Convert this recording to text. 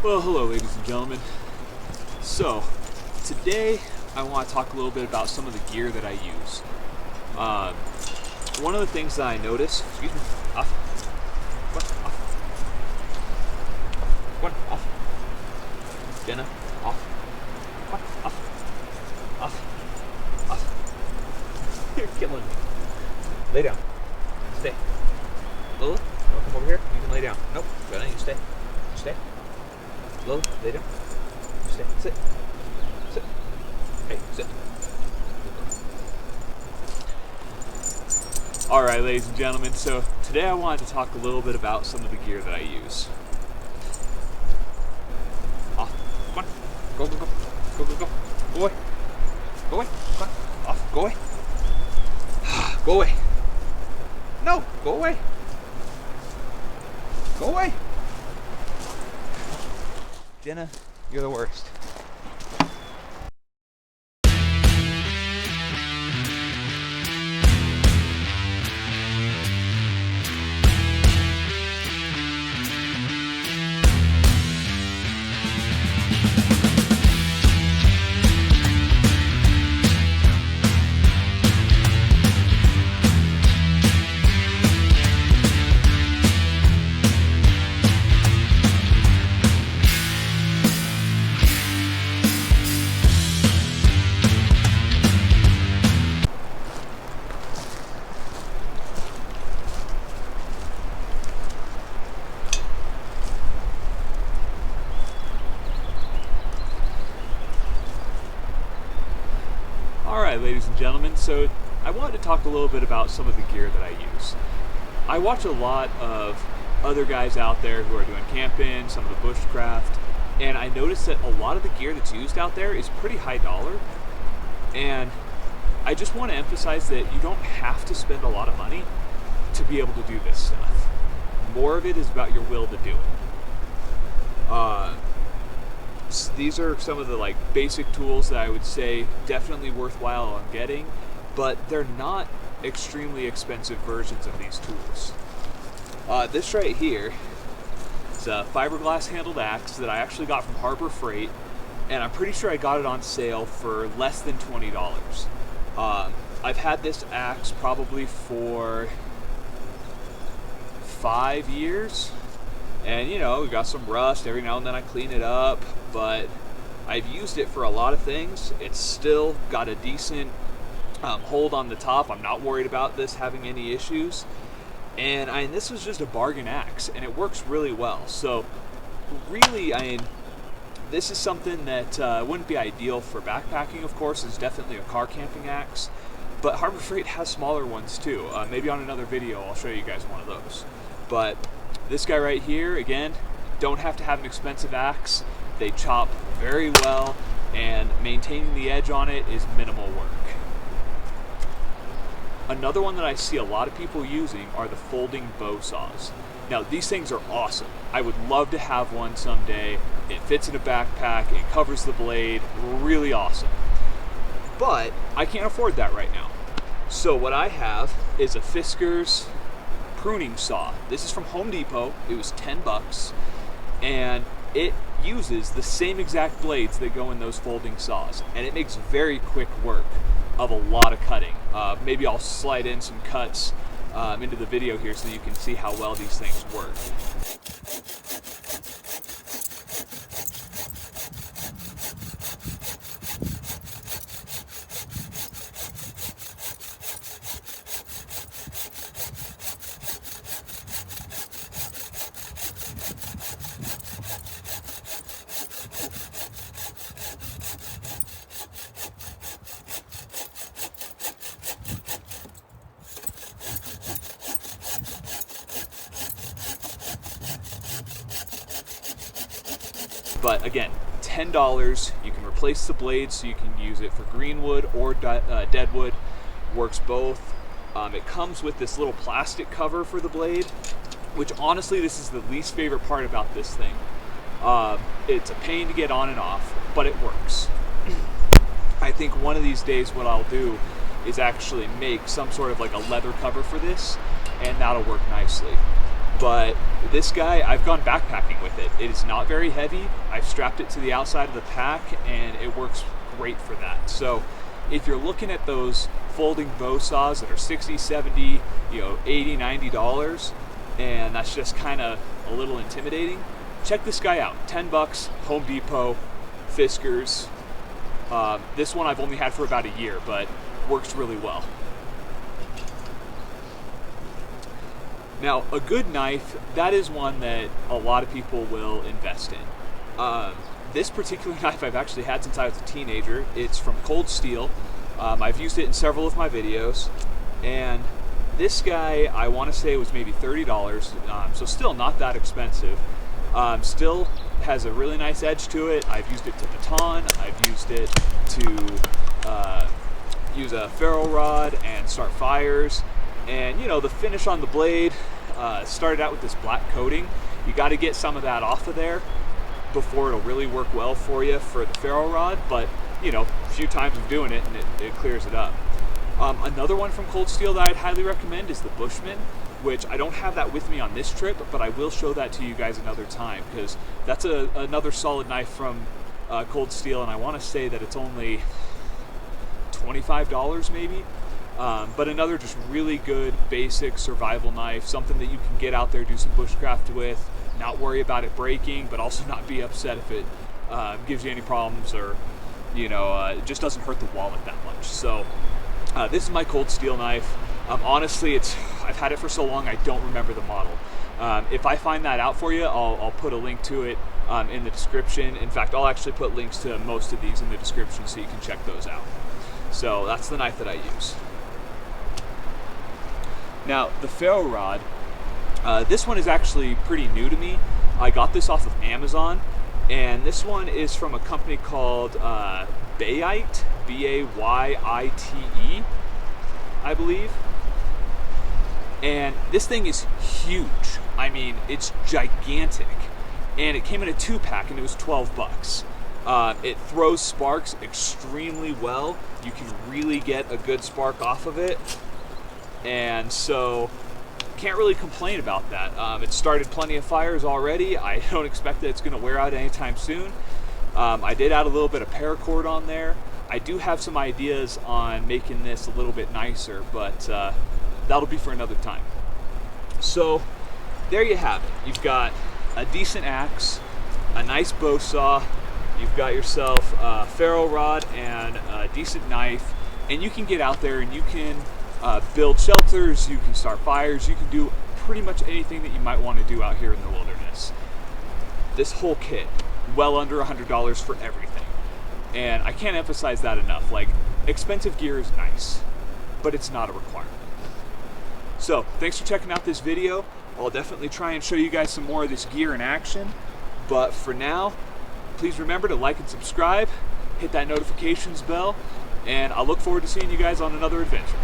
Well, hello ladies and gentlemen. So, today I want to talk a little bit about some of the gear that I use. One of the things that I notice, excuse me, off, off, Jenna, off. You're killing me. Lay down. Stay. Lola, you want to come over here? You can lay down. Nope, Jenna, you stay. Stay. Lola, lay down. Stay. Sit. Sit. Hey, sit. Alright, ladies and gentlemen, so today I wanted to talk a little bit about some of the gear that I use. Off. Come on. Go, go, go. Go, go, go. Go away. Go away. Come on. Off. Go away. Go away. No, go away. Go away. Jenna, you're the worst. Alright, ladies and gentlemen, so I wanted to talk a little bit about some of the gear that I use. I watch a lot of other guys out there who are doing camping, some of the Bushcraft, and I noticed that a lot of the gear that's used out there is pretty high dollar, and I just want to emphasize that you don't have to spend a lot of money to be able to do this stuff. More of it is about your will to do it. These are some of the basic tools that I would say definitely worthwhile on getting, but they're not extremely expensive versions of these tools. This right here is a fiberglass handled axe that I actually got from Harbor Freight, and I'm pretty sure I got it on sale for less than $20. I've had this axe probably for 5 years. And you know, we got some rust, every now and then I clean it up, but I've used it for a lot of things. It's still got a decent hold on the top. I'm not worried about this having any issues. And this was just a bargain axe, and it works really well. So really, this is something that wouldn't be ideal for backpacking, of course. It's definitely a car camping axe, but Harbor Freight has smaller ones too. Maybe on another video I'll show you guys one of those. But this guy right here, again, don't have to have an expensive axe. They chop very well, and maintaining the edge on it is minimal work. Another one that I see a lot of people using are the folding bow saws. Now, these things are awesome. I would love to have one someday. It fits in a backpack, it covers the blade, really awesome. But I can't afford that right now. So what I have is a Fiskers pruning saw. This is from Home Depot. It was 10 bucks, and it uses the same exact blades that go in those folding saws, and it makes very quick work of a lot of cutting. Maybe I'll slide in some cuts into the video here so you can see how well these things work. But again, $10, you can replace the blade so you can use it for greenwood or deadwood, works both. It comes with this little plastic cover for the blade, which honestly this is the least favorite part about this thing. It's a pain to get on and off, but it works. I think one of these days what I'll do is actually make some sort of a leather cover for this, and that'll work nicely. But this guy, I've gone backpacking with it. It is not very heavy. I've strapped it to the outside of the pack, and it works great for that. So if you're looking at those folding bow saws that are 60, 70, $80, $90, and that's just kind of a little intimidating, check this guy out. 10 bucks, Home Depot, Fiskers. This one I've only had for about a year, but works really well. Now, a good knife, that is one that a lot of people will invest in. This particular knife I've actually had since I was a teenager. It's from Cold Steel. I've used it in several of my videos, and this guy, I want to say, was maybe $30, so still not that expensive. Still has a really nice edge to it. I've used it to baton. I've used it to use a ferro rod and start fires. And the finish on the blade started out with this black coating. You got to get some of that off of there before it'll really work well for you for the ferro rod, but a few times of doing it and it clears it up. Another one from Cold Steel that I'd highly recommend is the Bushman, which I don't have that with me on this trip, but I will show that to you guys another time, because that's another solid knife from Cold Steel, and I want to say that it's only $25 maybe. But another just really good basic survival knife, something that you can get out there, do some bushcraft with, not worry about it breaking, but also not be upset if it gives you any problems, or it just doesn't hurt the wallet that much. So this is my Cold Steel knife. Honestly, I've had it for so long I don't remember the model. If I find that out for you, I'll put a link to it in the description. In fact, I'll actually put links to most of these in the description so you can check those out. So that's the knife that I use. Now, the ferro rod, this one is actually pretty new to me. I got this off of Amazon, and this one is from a company called Bayite, B-A-Y-I-T-E, I believe. And this thing is huge. I mean, it's gigantic. And it came in a 2-pack, and it was 12 bucks. It throws sparks extremely well. You can really get a good spark off of it. And so can't really complain about that. It started plenty of fires already. I don't expect that it's going to wear out anytime soon. I did add a little bit of paracord on there. I do have some ideas on making this a little bit nicer, but that'll be for another time. So there you have it. You've got a decent axe, a nice bow saw, you've got yourself a ferro rod and a decent knife, and you can get out there and you can build shelters, you can start fires, you can do pretty much anything that you might want to do out here in the wilderness. This whole kit, well under $100 for everything. And I can't emphasize that enough. Like, expensive gear is nice, but it's not a requirement. So, thanks for checking out this video. I'll definitely try and show you guys some more of this gear in action. But for now, please remember to like and subscribe, hit that notifications bell, and I look forward to seeing you guys on another adventure.